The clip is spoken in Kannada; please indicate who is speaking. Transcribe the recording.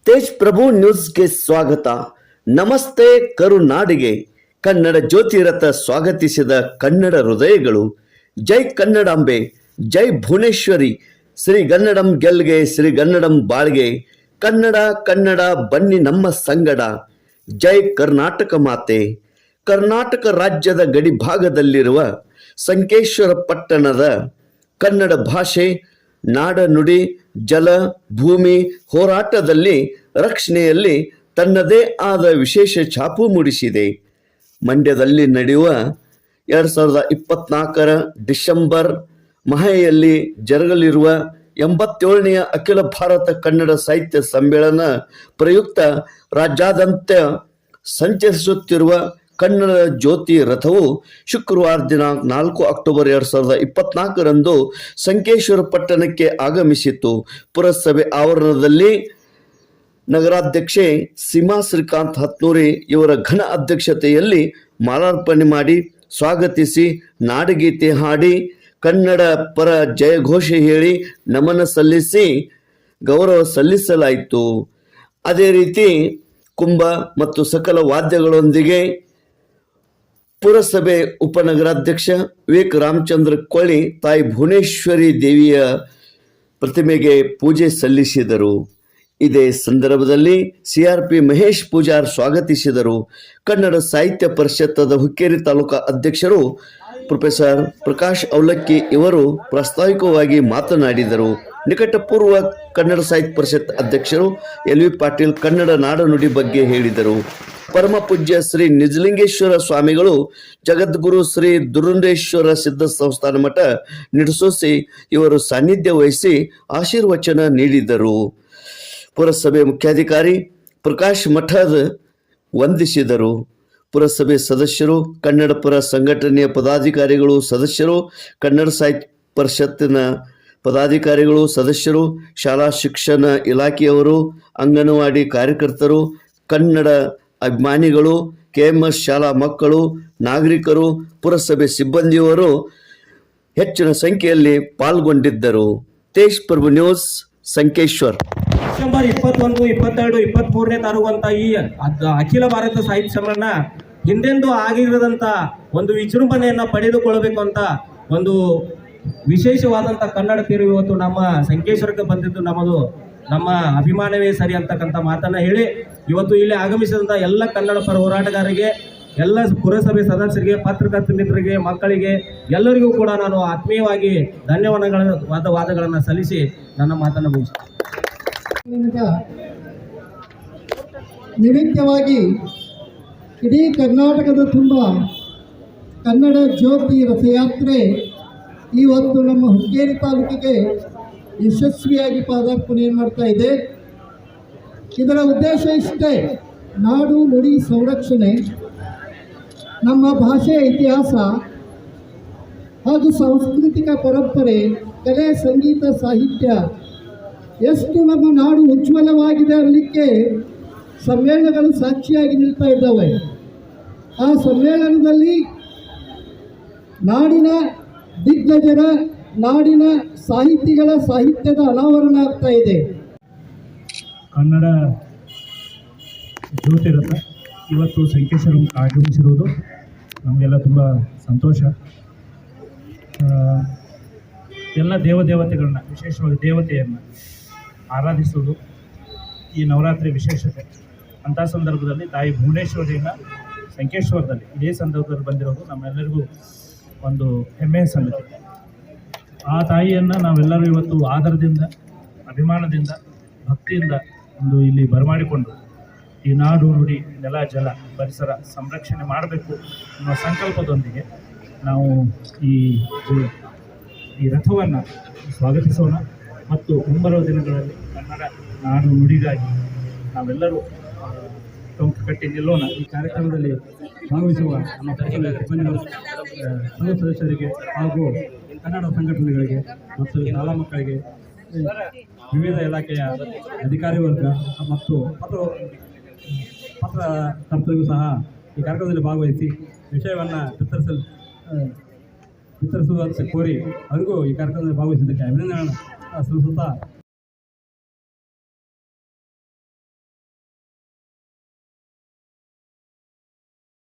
Speaker 1: ತೇಜ್ ಪ್ರಭು ನ್ಯೂಸ್ಗೆ ಸ್ವಾಗತ. ನಮಸ್ತೆ ಕರುನಾಡಿಗೆ. ಕನ್ನಡ ಜ್ಯೋತಿರಥ ಸ್ವಾಗತಿಸಿದ ಕನ್ನಡ ಹೃದಯಗಳು. ಜೈ ಕನ್ನಡಾಂಬೆ, ಜೈ ಭುವನೇಶ್ವರಿ. ಶ್ರೀಗನ್ನಡಂ ಗೆಲ್ಗೆ, ಶ್ರೀಗನ್ನಡಂ ಬಾಳ್ಗೆ. ಕನ್ನಡ ಕನ್ನಡ ಬನ್ನಿ ನಮ್ಮ ಸಂಗಡ. ಜೈ ಕರ್ನಾಟಕ ಮಾತೆ. ಕರ್ನಾಟಕ ರಾಜ್ಯದ ಗಡಿ ಭಾಗದಲ್ಲಿರುವ ಸಂಕೇಶ್ವರ ಪಟ್ಟಣದ ಕನ್ನಡ ಭಾಷೆ, ನಾಡ ನುಡಿ, ಜಲ, ಭೂಮಿ ಹೋರಾಟದಲ್ಲಿ ರಕ್ಷಣೆಯಲ್ಲಿ ತನ್ನದೇ ಆದ ವಿಶೇಷ ಛಾಪು ಮೂಡಿಸಿದೆ. ಮಂಡ್ಯದಲ್ಲಿ ನಡೆಯುವ 2024 ಡಿಸೆಂಬರ್ ಮಹೆಯಲ್ಲಿ ಜರುಗಲಿರುವ 87ನೆಯ ಅಖಿಲ ಭಾರತ ಕನ್ನಡ ಸಾಹಿತ್ಯ ಸಮ್ಮೇಳನ ಪ್ರಯುಕ್ತ ರಾಜ್ಯಾದ್ಯಂತ ಸಂಚರಿಸುತ್ತಿರುವ ಕನ್ನಡ ಜ್ಯೋತಿ ರಥವು ಶುಕ್ರವಾರ ದಿನಾಂಕ 4 ಅಕ್ಟೋಬರ್ 2024ರಂದು ಸಂಕೇಶ್ವರ ಪಟ್ಟಣಕ್ಕೆ ಆಗಮಿಸಿತು. ಪುರಸಭೆ ಆವರಣದಲ್ಲಿ ನಗರಾಧ್ಯಕ್ಷೆ ಸೀಮಾ ಶ್ರೀಕಾಂತ್ ಹತ್ನೂರಿ ಇವರ ಘನ ಅಧ್ಯಕ್ಷತೆಯಲ್ಲಿ ಮಾಲಾರ್ಪಣೆ ಮಾಡಿ ಸ್ವಾಗತಿಸಿ ನಾಡಗೀತೆ ಹಾಡಿ ಕನ್ನಡ ಪರ ಜಯಘೋಷ ಹೇಳಿ ನಮನ ಸಲ್ಲಿಸಿ ಗೌರವ ಸಲ್ಲಿಸಲಾಯಿತು. ಅದೇ ರೀತಿ ಕುಂಭ ಮತ್ತು ಸಕಲ ವಾದ್ಯಗಳೊಂದಿಗೆ ಪುರಸಭೆ ಉಪನಗರಾಧ್ಯಕ್ಷ ವಿವೇಕ್ ರಾಮಚಂದ್ರ ಕೊಳ್ಳಿ ತಾಯಿ ಭುವನೇಶ್ವರಿ ದೇವಿಯ ಪ್ರತಿಮೆಗೆ ಪೂಜೆ ಸಲ್ಲಿಸಿದರು. ಇದೇ ಸಂದರ್ಭದಲ್ಲಿ ಸಿಆರ್ಪಿ ಮಹೇಶ್ ಪೂಜಾರ್ ಸ್ವಾಗತಿಸಿದರು. ಕನ್ನಡ ಸಾಹಿತ್ಯ ಪರಿಷತ್ತದ ಹುಕ್ಕೇರಿ ತಾಲೂಕಾ ಅಧ್ಯಕ್ಷರು ಪ್ರೊಫೆಸರ್ ಪ್ರಕಾಶ್ ಔಲಕ್ಕಿ ಇವರು ಪ್ರಾಸ್ತಾವಿಕವಾಗಿ ಮಾತನಾಡಿದರು. ನಿಕಟಪೂರ್ವ ಕನ್ನಡ ಸಾಹಿತ್ಯ ಪರಿಷತ್ ಅಧ್ಯಕ್ಷರು LV ಪಾಟೀಲ್ ಕನ್ನಡ ನಾಡನುಡಿ ಬಗ್ಗೆ ಹೇಳಿದರು. ಪರಮ ಪೂಜ್ಯ ಶ್ರೀ ನಿಜಲಿಂಗೇಶ್ವರ ಸ್ವಾಮಿಗಳು, ಜಗದ್ಗುರು ಶ್ರೀ ದುರುಂಡೇಶ್ವರ ಸಿದ್ಧ ಸಂಸ್ಥಾನ ಮಠ ನಿಡಸೋಸಿ ಇವರು ಸಾನ್ನಿಧ್ಯ ವಹಿಸಿ ಆಶೀರ್ವಚನ ನೀಡಿದರು. ಪುರಸಭೆ ಮುಖ್ಯಾಧಿಕಾರಿ ಪ್ರಕಾಶ್ ಮಠದ ವಂದಿಸಿದರು. ಪುರಸಭೆ ಸದಸ್ಯರು, ಕನ್ನಡ ಪರ ಸಂಘಟನೆಯ ಪದಾಧಿಕಾರಿಗಳು, ಸದಸ್ಯರು, ಕನ್ನಡ ಸಾಹಿತ್ಯ ಪರಿಷತ್ತಿನ ಪದಾಧಿಕಾರಿಗಳು, ಸದಸ್ಯರು, ಶಾಲಾ ಶಿಕ್ಷಣ ಇಲಾಖೆಯವರು, ಅಂಗನವಾಡಿ ಕಾರ್ಯಕರ್ತರು, ಕನ್ನಡ ಅಭಿಮಾನಿಗಳು, KMS ಶಾಲಾ ಮಕ್ಕಳು, ನಾಗರಿಕರು, ಪುರಸಭೆ ಸಿಬ್ಬಂದಿಯವರು ಹೆಚ್ಚಿನ ಸಂಖ್ಯೆಯಲ್ಲಿ ಪಾಲ್ಗೊಂಡಿದ್ದರು. ತೇಜ್ ಪ್ರಭು ನ್ಯೂಸ್, ಸಂಕೇಶ್ವರ್.
Speaker 2: ಡಿಸೆಂಬರ್ 21, 22, 23ನೇ ತಾರೀಕು ಅಂತ ಈ ಅಖಿಲ ಭಾರತ ಸಾಹಿತ್ಯ ಸಮ್ಮೇಳನ ಹಿಂದೆಂದೂ ಆಗಿರದಂತ ಒಂದು ವಿಜೃಂಭಣೆಯನ್ನು ಪಡೆದುಕೊಳ್ಳಬೇಕು ಅಂತ ಒಂದು ವಿಶೇಷವಾದಂಥ ಕನ್ನಡ ತೀರು ಇವತ್ತು ನಮ್ಮ ಸಂಕೇಶ್ವರಕ್ಕೆ ಬಂದಿದ್ದು ನಮ್ಮ ಅಭಿಮಾನವೇ ಸರಿ ಅಂತಕ್ಕಂಥ ಮಾತನ್ನು ಹೇಳಿ ಇವತ್ತು ಇಲ್ಲಿ ಆಗಮಿಸಿದಂಥ ಎಲ್ಲ ಕನ್ನಡ ಪರ ಹೋರಾಟಗಾರರಿಗೆ, ಎಲ್ಲ ಪುರಸಭೆ ಸದಸ್ಯರಿಗೆ, ಪತ್ರಕರ್ತ ಮಿತ್ರರಿಗೆ, ಮಕ್ಕಳಿಗೆ ಎಲ್ಲರಿಗೂ ಕೂಡ ನಾನು ಆತ್ಮೀಯವಾಗಿ ಧನ್ಯವಾದಗಳನ್ನು ಸಲ್ಲಿಸಿ ನನ್ನ ಮಾತನ್ನು ಮುಗಿಸ್ತೇನೆ.
Speaker 3: ನಿಮಿತ್ತವಾಗಿ ಇಡೀ ಕರ್ನಾಟಕದ ತುಂಬ ಕನ್ನಡ ಜ್ಯೋತಿ ರಥಯಾತ್ರೆ ಇವತ್ತು ನಮ್ಮ ಹುಕ್ಕೇರಿ ತಾಲೂಕಿಗೆ ಯಶಸ್ವಿಯಾಗಿ ಪಾದಾರ್ಪಣೆಯನ್ನು ಮಾಡ್ತಾ ಇದೆ. ಇದರ ಉದ್ದೇಶ ಇಷ್ಟೇ: ನಾಡು ನುಡಿ ಸಂರಕ್ಷಣೆ, ನಮ್ಮ ಭಾಷೆಯ ಇತಿಹಾಸ ಹಾಗೂ ಸಾಂಸ್ಕೃತಿಕ ಪರಂಪರೆ, ಕಲೆ, ಸಂಗೀತ, ಸಾಹಿತ್ಯ ಎಷ್ಟು ನಮ್ಮ ನಾಡು ಉಜ್ವಲವಾಗಿದೆ ಅನ್ನಲಿಕ್ಕೆ ಸಮ್ಮೇಳನಗಳು ಸಾಕ್ಷಿಯಾಗಿ ನಿಲ್ತಾ ಇದ್ದಾವೆ. ಆ ಸಮ್ಮೇಳನದಲ್ಲಿ ನಾಡಿನ ದಿಗ್ಗಜರ, ನಾಡಿನ ಸಾಹಿತಿಗಳ ಸಾಹಿತ್ಯದ ಅನಾವರಣ ಆಗ್ತಾ ಇದೆ.
Speaker 4: ಕನ್ನಡ ಜ್ಯೋತಿರಥ ಇವತ್ತು ಸಂಕೇಶ್ವರ ಆಗಮಿಸಿರುವುದು ನಮಗೆಲ್ಲ ತುಂಬ ಸಂತೋಷ. ಎಲ್ಲ ದೇವತೆಗಳನ್ನ, ವಿಶೇಷವಾಗಿ ದೇವತೆಯನ್ನು ಆರಾಧಿಸುವುದು ಈ ನವರಾತ್ರಿ ವಿಶೇಷತೆ. ಅಂಥ ಸಂದರ್ಭದಲ್ಲಿ ತಾಯಿ ಭುವನೇಶ್ವರಿಯನ್ನು ಸಂಕೇಶ್ವರದಲ್ಲಿ ಇದೇ ಸಂದರ್ಭದಲ್ಲಿ ಬಂದಿರೋದು ನಮ್ಮೆಲ್ಲರಿಗೂ ಒಂದು ಹೆಮ್ಮೆಯ ಸಂಗತಿ. ಆ ತಾಯಿಯನ್ನು ನಾವೆಲ್ಲರೂ ಇವತ್ತು ಆದರದಿಂದ, ಅಭಿಮಾನದಿಂದ, ಭಕ್ತಿಯಿಂದ ಒಂದು ಇಲ್ಲಿ ಬರಮಾಡಿಕೊಂಡು ಈ ನಾಡು ನುಡಿ, ನೆಲ, ಜಲ, ಪರಿಸರ ಸಂರಕ್ಷಣೆ ಮಾಡಬೇಕು ಅನ್ನೋ ಸಂಕಲ್ಪದೊಂದಿಗೆ ನಾವು ಈ ರಥವನ್ನು ಸ್ವಾಗತಿಸೋಣ ಮತ್ತು ಮುಂಬರುವ ದಿನಗಳಲ್ಲಿ ಕನ್ನಡ ನಾಡು ನುಡಿಗಾಗಿ ನಾವೆಲ್ಲರೂ ಟೊಂಕ ಕಟ್ಟಿ ನಿಲ್ಲೋಣ. ಈ ಕಾರ್ಯಕ್ರಮದಲ್ಲಿ ಭಾಗವಹಿಸುವ ನಮ್ಮ ಸಿಬ್ಬಂದಿಗಳು, ಸಂಘ ಸದಸ್ಯರಿಗೆ ಹಾಗೂ ಕನ್ನಡ ಸಂಘಟನೆಗಳಿಗೆ ಮತ್ತು ಶಾಲಾ ಮಕ್ಕಳಿಗೆ, ವಿವಿಧ ಇಲಾಖೆಯ ಅಧಿಕಾರಿ ವರ್ಗ ಮತ್ತು ಪತ್ರಕರ್ತರಿಗೂ ಸಹ ಈ ಕಾರ್ಯಕ್ರಮದಲ್ಲಿ ಭಾಗವಹಿಸಿ ವಿಷಯವನ್ನು ಬಿತ್ತರಿಸುವಂತೆ ಕೋರಿ ಅವರಿಗೂ ಈ ಕಾರ್ಯಕ್ರಮದಲ್ಲಿ ಭಾಗವಹಿಸಿದ್ದಕ್ಕೆ ಅಭಿನಂದನೆ ಸಲ್ಲಿಸುತ್ತಾ